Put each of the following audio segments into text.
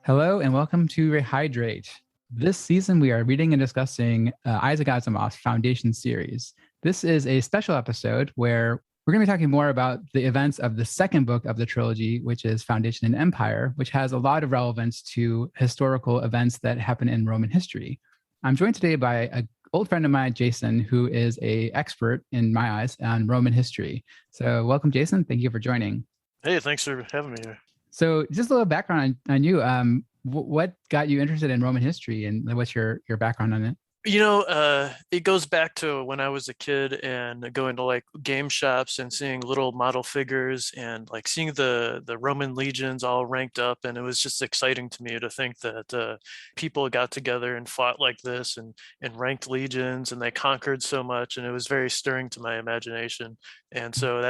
Hello and welcome to Rehydrate. This season, we are reading and discussing Isaac Asimov's Foundation series. This is a special episode where we're going to be talking more about the events of the second book of the trilogy, which is Foundation and Empire, which has a lot of relevance to historical events that happen in Roman history. I'm joined today by an old friend of mine, Jason, who is an expert in my eyes on Roman history. So welcome, Jason. Thank you for joining. Hey, thanks for having me here. So just a little background on you. What got you interested in Roman history, and what's your background on it? It goes back to when I was a kid and going to like game shops and seeing little model figures and like seeing the Roman legions all ranked up. And it was just exciting to me to think that people got together and fought like this and ranked legions and they conquered so much. And it was very stirring to my imagination. And so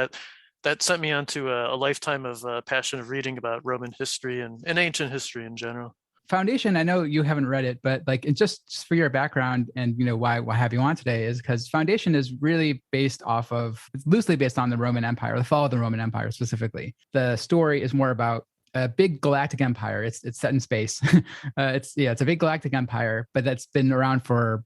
that sent me onto a lifetime of passion of reading about Roman history and ancient history in general. Foundation, I know you haven't read it, but like, it's just for your background and why have you on today is because Foundation is really it's loosely based on the Roman Empire, the fall of the Roman Empire specifically. The story is more about a big galactic empire. It's set in space. It's a big galactic empire, but that's been around for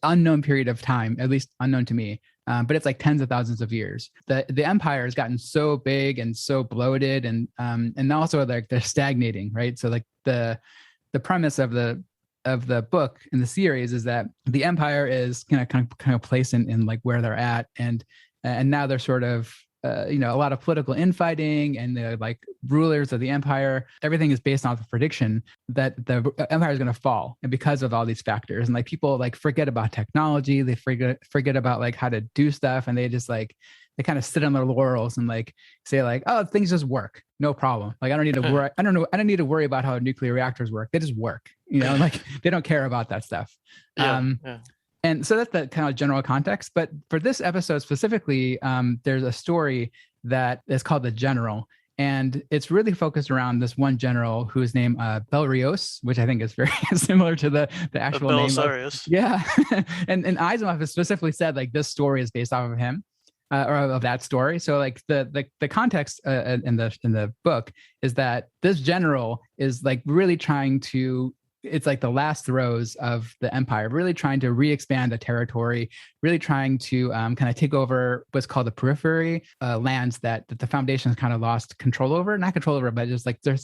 unknown period of time, at least unknown to me. But it's like tens of thousands of years. The empire has gotten so big and so bloated, and also like they're stagnating, right? So like the premise of the book in the series is that the empire is kind of placed in like where they're at, and now they're sort of a lot of political infighting, and the like rulers of the empire, everything is based on the prediction that the empire is going to fall, and because of all these factors, and like people like forget about technology, they forget about like how to do stuff, and they just like they kind of sit on their laurels and like say like, oh, things just work, no problem. Like I don't need to worry. I don't need to worry about how nuclear reactors work. They just work, like they don't care about that stuff. Yeah. And so that's the kind of general context. But for this episode specifically, there's a story that is called The General. And it's really focused around this one general whose name Bel Riose, which I think is very similar to the actual name. Belisarius. Yeah. and Asimov has specifically said like this story is based off of him. Or of that story. So like the context in the book is that this general is like really trying to, it's like the last throes of the empire, really trying to re-expand the territory, really trying to kind of take over what's called the periphery lands that the Foundation has kind of lost control over, not control over, but just like they're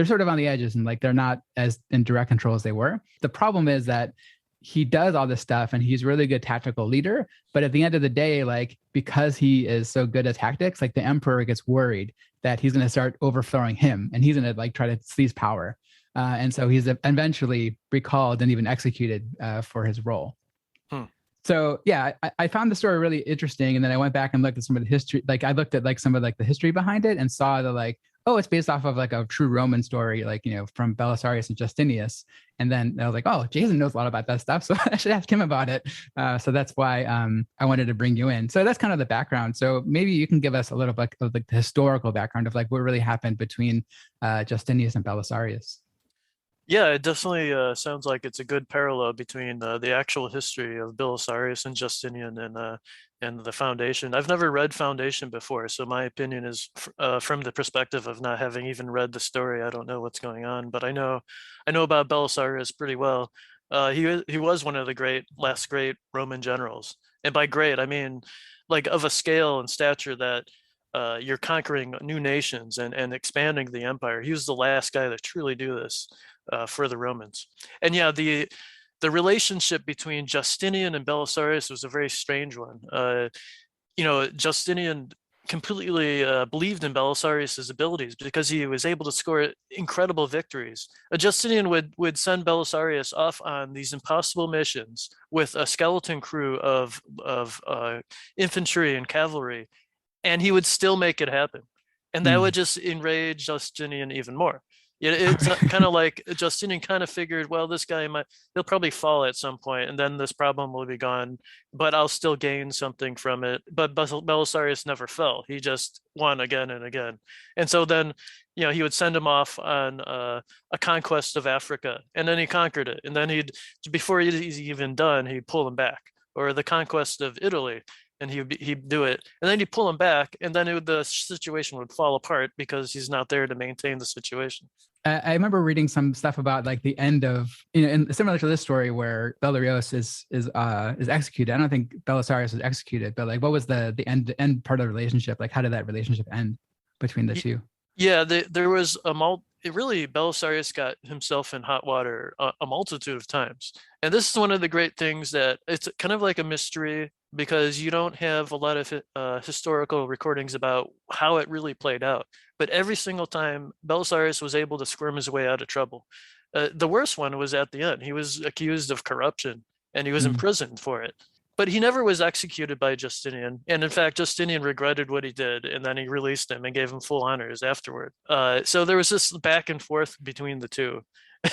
sort of on the edges and like they're not as in direct control as they were. The problem is that he does all this stuff and he's a really good tactical leader. But at the end of the day, like, because he is so good at tactics, like the emperor gets worried that he's going to start overthrowing him and he's going to like try to seize power. And so he's eventually recalled and even executed for his role. So yeah, I found the story really interesting. And then I went back and looked at some of the history. Like I looked at like some of like the history behind it and saw that like, oh, it's based off of like a true Roman story, like, from Belisarius and Justinian. And then I was like, oh, Jason knows a lot about that stuff, so I should ask him about it. So that's why I wanted to bring you in. So that's kind of the background. So maybe you can give us a little bit of like the historical background of like what really happened between Justinian and Belisarius. Yeah, it definitely sounds like it's a good parallel between the actual history of Belisarius and Justinian and the Foundation. I've never read Foundation before, so my opinion is from the perspective of not having even read the story. I don't know what's going on, but I know about Belisarius pretty well. He was one of the last great Roman generals, and by great I mean like of a scale and stature that you're conquering new nations and expanding the empire. He was the last guy to truly do this for the Romans. And yeah, the relationship between Justinian and Belisarius was a very strange one. Justinian completely believed in Belisarius's abilities because he was able to score incredible victories. Justinian would send Belisarius off on these impossible missions with a skeleton crew of infantry and cavalry, and he would still make it happen. And that would just enrage Justinian even more. It's kind of like Justinian kind of figured, well, this guy he'll probably fall at some point and then this problem will be gone, but I'll still gain something from it. But Belisarius never fell. He just won again and again. And so then, he would send him off on a conquest of Africa, and then he conquered it. And then before he's even done, he'd pull him back. Or the conquest of Italy. and he'd do it, and then he'd pull him back, and then the situation would fall apart because he's not there to maintain the situation. I remember reading some stuff about like the end of, and similar to this story where Bel Riose is executed. I don't think Belisarius was executed, but like, what was the end part of the relationship? Like, how did that relationship end between the two? Yeah, there was really, Belisarius got himself in hot water a multitude of times. And this is one of the great things that it's kind of like a mystery because you don't have a lot of historical recordings about how it really played out. But every single time, Belisarius was able to squirm his way out of trouble. The worst one was at the end. He was accused of corruption and he was Mm. imprisoned for it. But he never was executed by Justinian. And in fact, Justinian regretted what he did, and then he released him and gave him full honors afterward. So there was this back and forth between the two.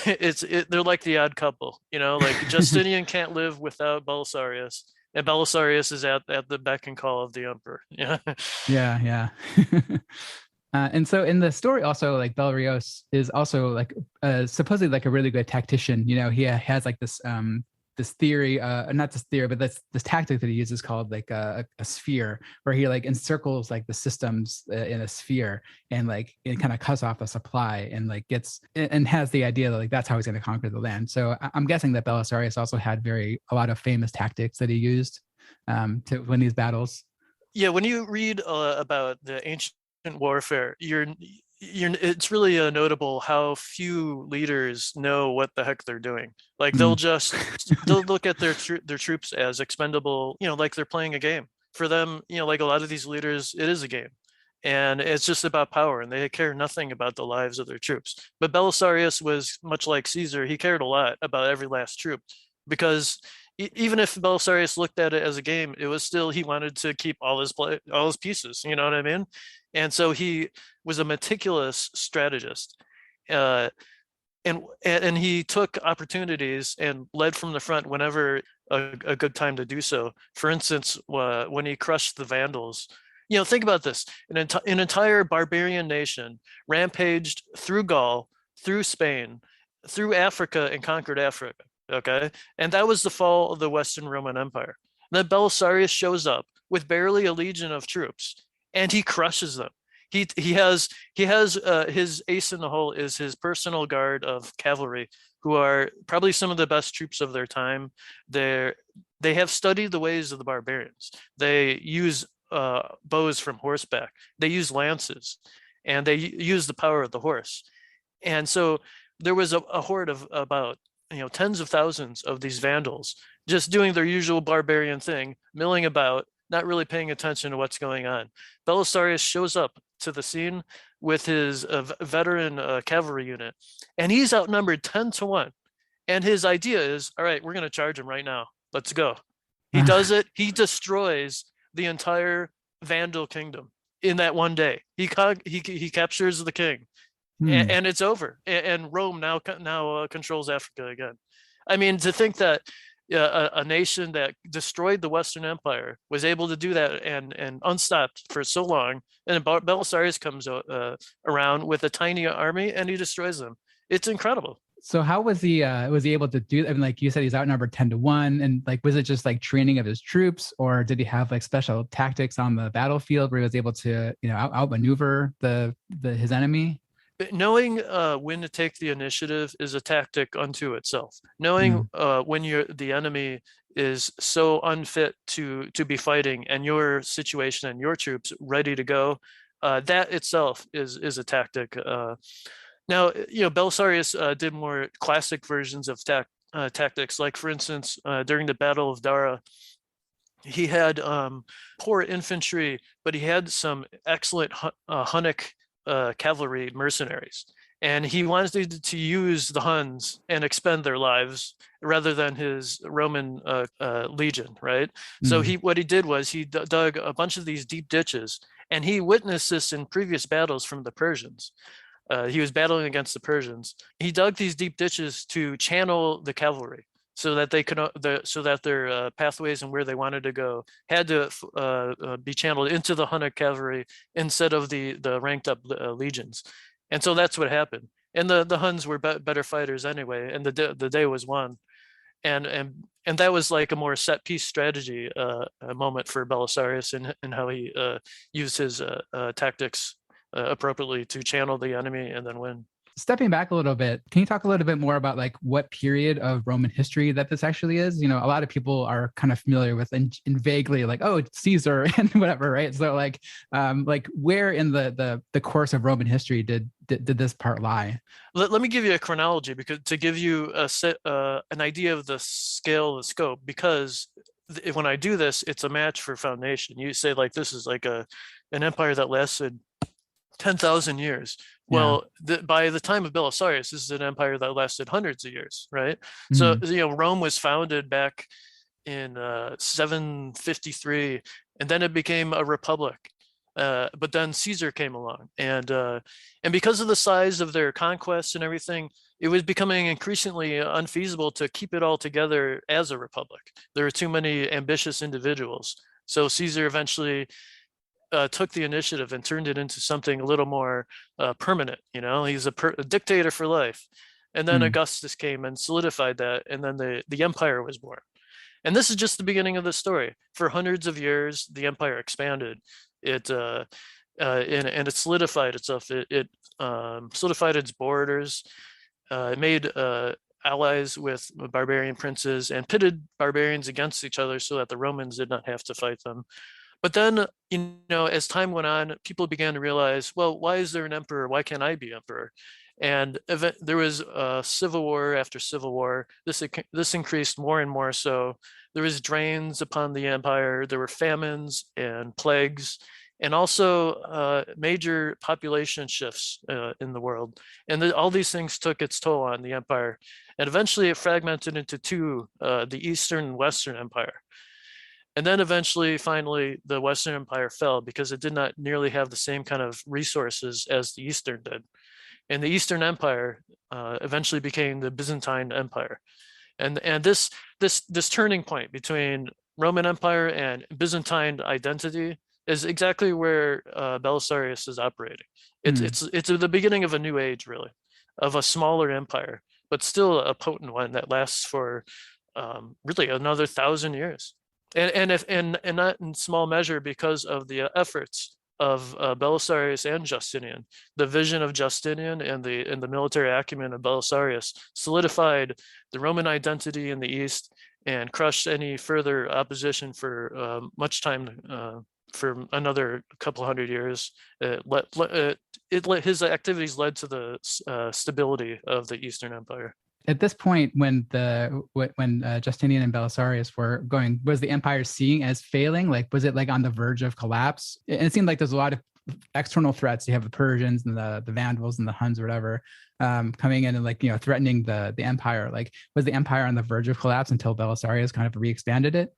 They're like the odd couple, like Justinian can't live without Belisarius, and Belisarius is at the beck and call of the emperor. Yeah. Yeah. And so in the story also, like Bel Riose is also like supposedly like a really good tactician. He has like this theory, not this theory, but this tactic that he uses called like a sphere, where he like encircles like the systems in a sphere and like it kind of cuts off the supply and like gets and has the idea that like that's how he's going to conquer the land. So I'm guessing that Belisarius also had a lot of famous tactics that he used to win these battles. Yeah, when you read about the ancient warfare, it's really notable how few leaders know what the heck they're doing. Like they'll look at their troops as expendable, like they're playing a game. For them, like a lot of these leaders, it is a game. And it's just about power, and they care nothing about the lives of their troops. But Belisarius was much like Caesar. He cared a lot about every last troop because even if Belisarius looked at it as a game, it was still he wanted to keep all his pieces. You know what I mean? And so he was a meticulous strategist, and he took opportunities and led from the front whenever a good time to do so. For instance, when he crushed the Vandals. Think about this: an entire barbarian nation rampaged through Gaul, through Spain, through Africa, and conquered Africa. Okay, and that was the fall of the Western Roman Empire. And then Belisarius shows up with barely a legion of troops, and he crushes them. He has his ace in the hole is his personal guard of cavalry, who are probably some of the best troops of their time. They have studied the ways of the barbarians. They use bows from horseback. They use lances, and they use the power of the horse. And so there was a horde of about tens of thousands of these Vandals just doing their usual barbarian thing, milling about, not really paying attention to what's going on. Belisarius shows up to the scene with his veteran cavalry unit, and he's outnumbered 10-1. And his idea is, all right, we're going to charge him right now. Let's go. He does it. He destroys the entire Vandal kingdom in that one day. He captures the king. And it's over. And Rome now controls Africa again. I mean, to think that a nation that destroyed the Western Empire was able to do that and unstopped for so long, and Belisarius comes around with a tiny army and he destroys them. It's incredible. So how was he able to do that? I mean, like you said, he's outnumbered 10-1, and like, was it just like training of his troops, or did he have like special tactics on the battlefield where he was able to, outmaneuver his enemy? Knowing when to take the initiative is a tactic unto itself. Knowing when the enemy is so unfit to be fighting, and your situation and your troops ready to go, that itself is a tactic. Now, Belisarius did more classic versions of tactics. Like, for instance, during the Battle of Dara, he had poor infantry, but he had some excellent Hunnic cavalry mercenaries. And he wanted to use the Huns and expend their lives rather than his Roman legion, right? So what he did was he dug a bunch of these deep ditches, and he witnessed this in previous battles from the Persians. He was battling against the Persians. He dug these deep ditches to channel the cavalry so that they could, so that their pathways and where they wanted to go had to be channeled into the Hunnic cavalry instead of the ranked up legions. And so that's what happened. And the Huns were better fighters anyway, and the day was won. and that was like a more set piece strategy a moment for Belisarius, and how he used his tactics appropriately to channel the enemy and then win. Stepping back a little bit, can you talk a little bit more about like what period of Roman history that this actually is? You know, a lot of people are kind of familiar with and vaguely like, oh, it's Caesar and whatever, right? So like where in the course of Roman history did this part lie? Let me give you a chronology, because to give you an idea of the scale, the scope, because when I do this, it's a match for foundation. You say like this is like an empire that lasted 10,000 years. Well, by the time of Belisarius, this is an empire that lasted hundreds of years, right? So, Rome was founded back in 753, and then it became a republic. But then Caesar came along, and because of the size of their conquests and everything, it was becoming increasingly unfeasible to keep it all together as a republic. There were too many ambitious individuals. So Caesar eventually took the initiative and turned it into something a little more permanent. He's a dictator for life. And then Augustus came and solidified that, and then the empire was born. And this is just the beginning of the story. For hundreds of years, the empire expanded. It and it solidified itself. It solidified its borders. It made allies with barbarian princes and pitted barbarians against each other so that the Romans did not have to fight them. But then, as time went on, people began to realize, well, why is there an emperor? Why can't I be emperor? And there was civil war after civil war. This increased more and more so. There was drains upon the empire. There were famines and plagues, and also major population shifts in the world. And all these things took its toll on the empire. And eventually it fragmented into two, the Eastern and Western Empire. And then eventually, finally, the Western Empire fell because it did not nearly have the same kind of resources as the Eastern did. And the Eastern Empire eventually became the Byzantine Empire. And this turning point between Roman Empire and Byzantine identity is exactly where Belisarius is operating. It's the beginning of a new age, really, of a smaller empire, but still a potent one that lasts for really another 1,000 years. And not in small measure because of the efforts of Belisarius and Justinian. The vision of Justinian and the military acumen of Belisarius solidified the Roman identity in the East and crushed any further opposition for much time, for another couple hundred years. His activities led to the stability of the Eastern Empire. At this point, when Justinian and Belisarius were going, was the empire seeing as failing? Like, was it like on the verge of collapse? And it seemed like there's a lot of external threats. You have the Persians and the Vandals and the Huns or whatever coming in and threatening the empire. Like, was the empire on the verge of collapse until Belisarius kind of re-expanded it?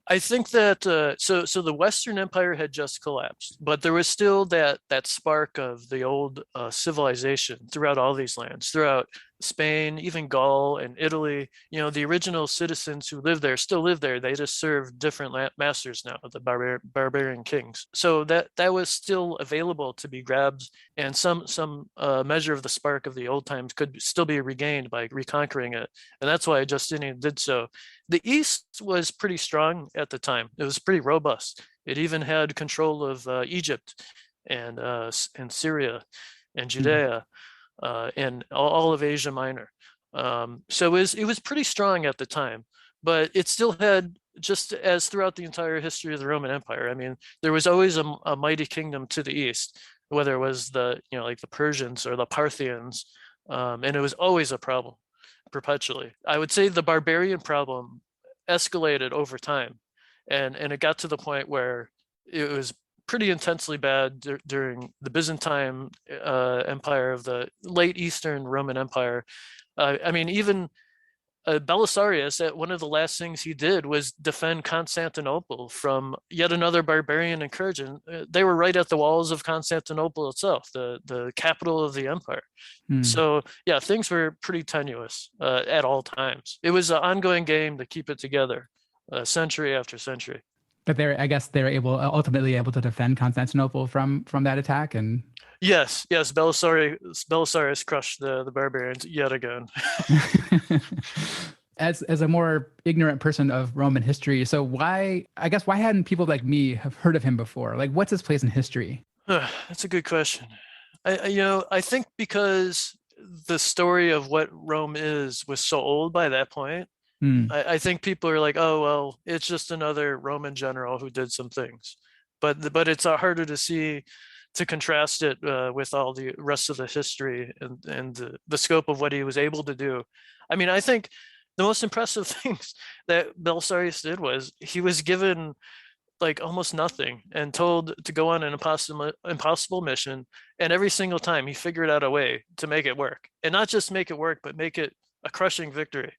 I think that so the Western Empire had just collapsed, but there was still that spark of the old civilization throughout all these lands, throughout Spain, even Gaul and Italy. The original citizens who lived there still live there. They just serve different masters now, the barbarian kings. So that was still available to be grabbed, and some measure of the spark of the old times could still be regained by reconquering it. And that's why Justinian did so. The East was pretty strong at the time. It was pretty robust. It even had control of Egypt and Syria and Judea. And all of Asia Minor. So it was pretty strong at the time, but it still had, just as throughout the entire history of the Roman Empire, I mean, there was always a mighty kingdom to the east, whether it was like the Persians or the Parthians, and it was always a problem perpetually. I would say the barbarian problem escalated over time, and it got to the point where it was pretty intensely bad during the Byzantine Empire of the late Eastern Roman Empire. I mean, even Belisarius, one of the last things he did was defend Constantinople from yet another barbarian incursion. They were right at the walls of Constantinople itself, the capital of the empire. So yeah, things were pretty tenuous at all times. It was an ongoing game to keep it together, century after century. But I guess they're ultimately able to defend Constantinople from that attack. And yes, Belisarius crushed the barbarians yet again. as a more ignorant person of Roman history, so why hadn't people like me have heard of him before? Like, what's his place in history? That's a good question. I think because the story of what Rome is was so old by that point, Hmm. I think people are like, oh well, it's just another Roman general who did some things, but it's harder to see to contrast it with all the rest of the history and the scope of what he was able to do. I mean, I think the most impressive things that Belisarius did was he was given like almost nothing and told to go on an impossible mission, and every single time he figured out a way to make it work, and not just make it work but make it a crushing victory.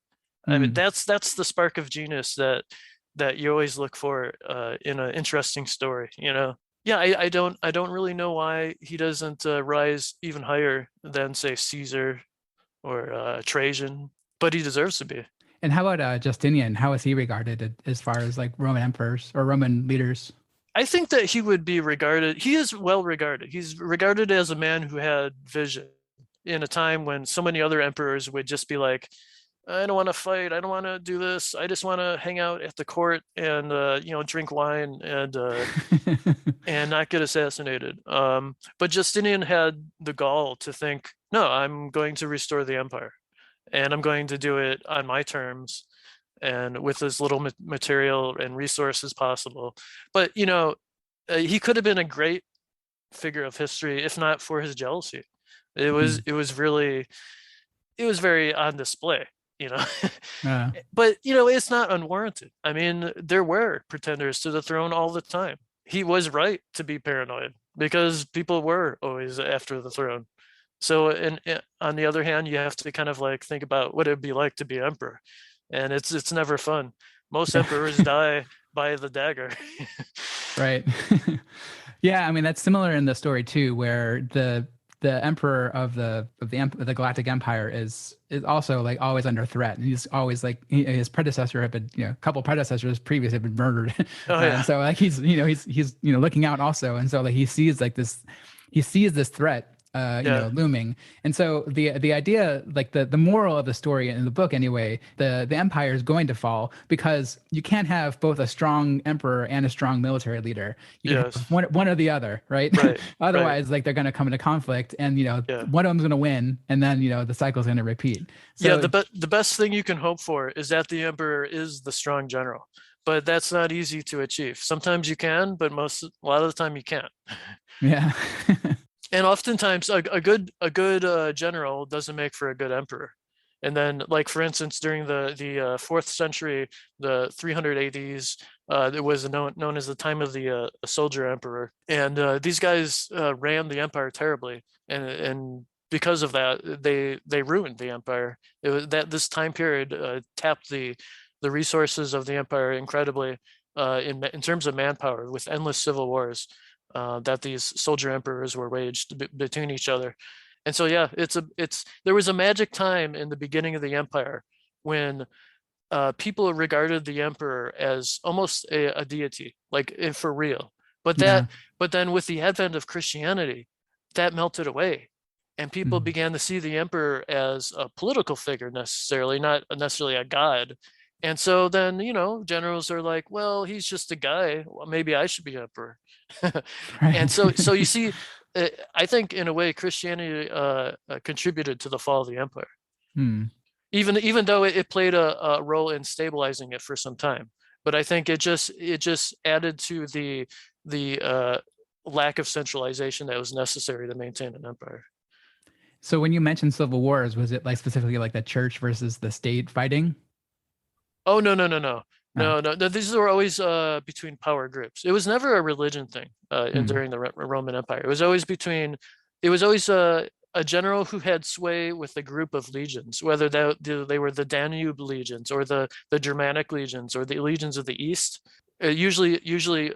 I mean, Hmm. that's the spark of genius that you always look for in an interesting story, you know. Yeah, I don't really know why he doesn't rise even higher than say Caesar or Trajan, but he deserves to be. And how about Justinian? How is he regarded as far as like Roman emperors or Roman leaders? I think that he would be regarded, he is well regarded. He's regarded as a man who had vision in a time when so many other emperors would just be like, I don't want to fight. I don't want to do this. I just want to hang out at the court and drink wine and not get assassinated. But Justinian had the gall to think, no, I'm going to restore the empire, and I'm going to do it on my terms and with as little material and resources possible. But he could have been a great figure of history if not for his jealousy. It was Hmm. it was really it was very on display, you know. Uh, But it's not unwarranted. I mean, there were pretenders to the throne all the time. He was right to be paranoid because people were always after the throne. So, and on the other hand, you have to kind of like think about what it'd be like to be emperor, and it's never fun. Most yeah. emperors die by the dagger. Right. Yeah, I mean that's similar in the story too, where the emperor of the Galactic Empire is also like always under threat, and he's always like his predecessor had been a couple predecessors previous had been murdered, Oh and yeah, so like he's looking out also, and so like he sees this threat yeah, looming. And so the idea, like the moral of the story in the book anyway, the empire is going to fall because you can't have both a strong emperor and a strong military leader. You can have yes, one or the other, right? right, right, Otherwise, like they're going to come into conflict, and yeah. one of them's going to win, and then the cycle's going to repeat. Yeah, So the best thing you can hope for is that the emperor is the strong general, but that's not easy to achieve. Sometimes you can, but a lot of the time you can't. yeah. And oftentimes a good general doesn't make for a good emperor. And then, like for instance, during the fourth century, the 300 ADs, it was known as the time of the soldier emperor, and these guys ran the empire terribly, and because of that, they ruined the empire. It was that this time period tapped the resources of the empire incredibly in terms of manpower, with endless civil wars that these soldier emperors were waged between each other. And so yeah, it's there was a magic time in the beginning of the empire when people regarded the emperor as almost a deity, like for real. But Yeah. but then with the advent of Christianity, that melted away, and people Mm. began to see the emperor as a political figure necessarily, not necessarily a god. And so then, generals are like, well, he's just a guy. Well, maybe I should be emperor. And Right. so you see, I think in a way Christianity contributed to the fall of the empire, Hmm. even though it played a role in stabilizing it for some time. But I think it just added to the lack of centralization that was necessary to maintain an empire. So when you mentioned civil wars, was it like specifically like the church versus the state fighting? Oh no no no no Oh. no no no! These were always between power groups. It was never a religion thing Hmm. during the Roman Empire. It was always between. It was always a general who had sway with a group of legions, whether they were the Danube legions or the Germanic legions or the legions of the East. Usually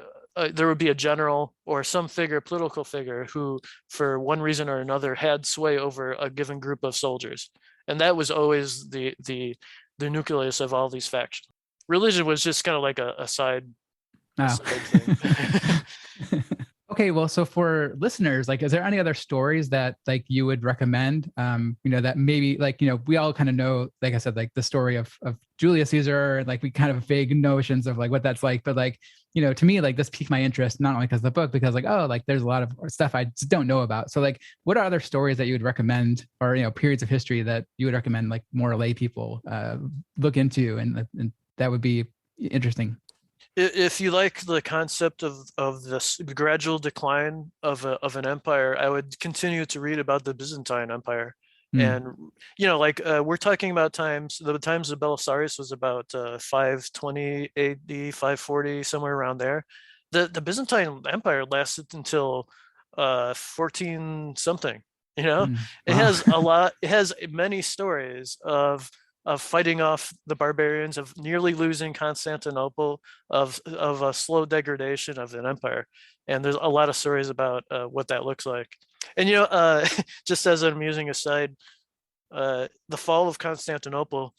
there would be a general or some figure, political figure, who, for one reason or another, had sway over a given group of soldiers, and that was always the nucleus of all these factions. Religion was just kind of like a side Oh. side thing. Okay, well, so for listeners, like, is there any other stories that like you would recommend? That maybe like, we all kind of know, like I said, like the story of Julius Caesar, like we kind of have vague notions of like what that's like, but like, to me, like this piqued my interest, not only because of the book, because like, oh, like there's a lot of stuff I just don't know about. So like, what are other stories that you would recommend, or, periods of history that you would recommend like more lay people look into, and that would be interesting. If you like the concept of this gradual decline of an empire, I would continue to read about the Byzantine Empire. Mm, And we're talking about the times of Belisarius was about 520 AD, 540, somewhere around there. The Byzantine Empire lasted until 14 something. It wow. has it has many stories of fighting off the barbarians, of nearly losing Constantinople, of a slow degradation of an empire. And there's a lot of stories about what that looks like. And just as an amusing aside, the fall of Constantinople.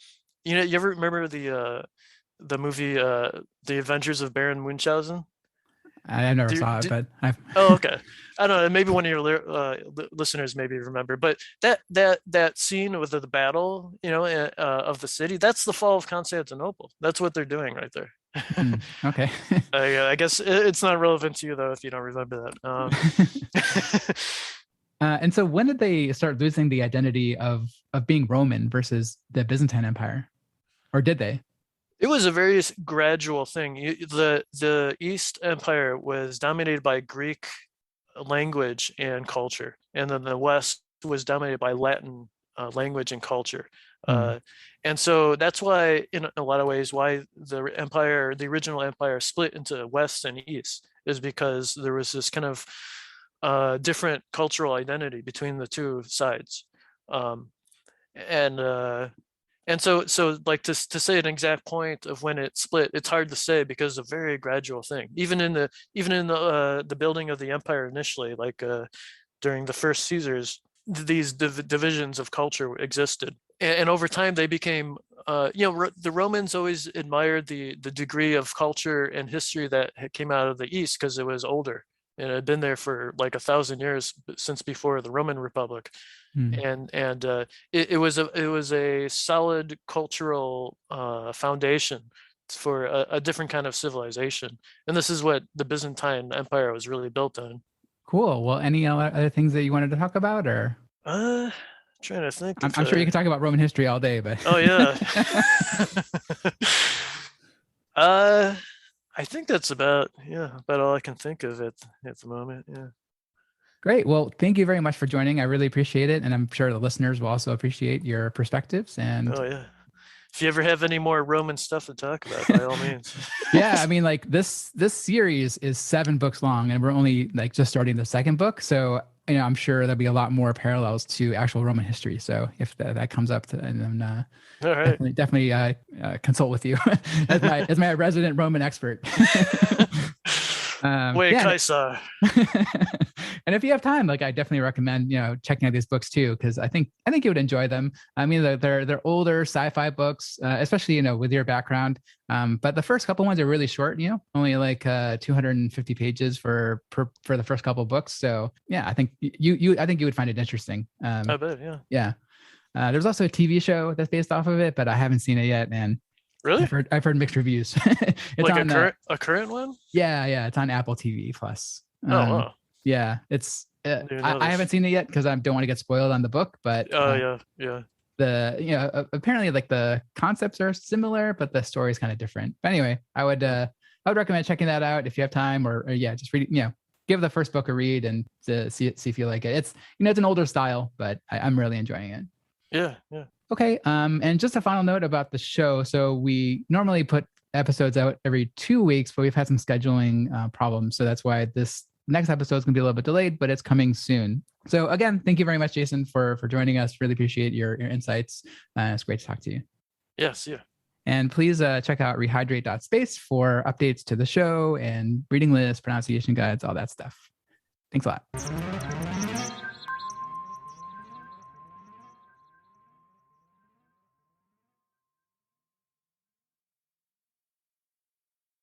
You ever remember the movie The Adventures of Baron Munchausen? I never Do, saw it, do, but I've. Oh, okay. I don't know. Maybe one of your listeners maybe remember, but that scene with the battle, of the city, that's the fall of Constantinople. That's what they're doing right there. Okay. I guess it's not relevant to you though if you don't remember that. And so, when did they start losing the identity of being Roman versus the Byzantine Empire, or did they? It was a very gradual thing. The East Empire was dominated by Greek language and culture, and then the West was dominated by Latin language and culture. Hmm. And so that's why, in a lot of ways, why the original empire split into West and East is because there was this kind of different cultural identity between the two sides. Um, and so like to say an exact point of when it split, it's hard to say because it's a very gradual thing. Even in the building of the empire initially, like during the first Caesars, these divisions of culture existed, and over time they became. The Romans always admired the degree of culture and history that came out of the East because it was older and it had been there for like 1,000 years since before the Roman Republic. Hmm. And it was a solid cultural foundation for a different kind of civilization, and this is what the Byzantine Empire was really built on. Cool. Well, any other things that you wanted to talk about, or Trying to think I'm sure you could talk about Roman history all day, but oh yeah. uh I think that's about all I can think of at the moment. Yeah. Great. Well, thank you very much for joining. I really appreciate it, and I'm sure the listeners will also appreciate your perspectives. And Oh yeah. If you ever have any more Roman stuff to talk about, by all means. yeah, I mean, like this series is 7 books long, and we're only like just starting the second book. So I'm sure there'll be a lot more parallels to actual Roman history. So if that comes up, and then All right. definitely consult with you as my resident Roman expert. Wait, yeah. Kaisar. And if you have time, like I definitely recommend checking out these books too, because I think you would enjoy them. I mean, they're older sci-fi books, especially with your background. But the first couple ones are really short, only like 250 pages for the first couple books. So yeah, I think you would find it interesting. I bet, yeah. Yeah. There's also a TV show that's based off of it, but I haven't seen it yet, and Really? I've heard mixed reviews. It's Like on a current one? yeah, it's on Apple TV Plus. Oh wow. Yeah, it's I haven't this. seen it yet because I don't want to get spoiled on the book, but Oh yeah. apparently like the concepts are similar, but the story is kind of different. But anyway, I would recommend checking that out if you have time, or yeah, just read give the first book a read and see if you like it. It's it's an older style, but I'm really enjoying it. Yeah. Okay. And just a final note about the show. So we normally put episodes out every 2 weeks, but we've had some scheduling problems. So that's why this next episode is going to be a little bit delayed, but it's coming soon. So again, thank you very much, Jason, for joining us. Really appreciate your insights. It's great to talk to you. Yes, yeah. And please check out rehydrate.space for updates to the show and reading lists, pronunciation guides, all that stuff. Thanks a lot.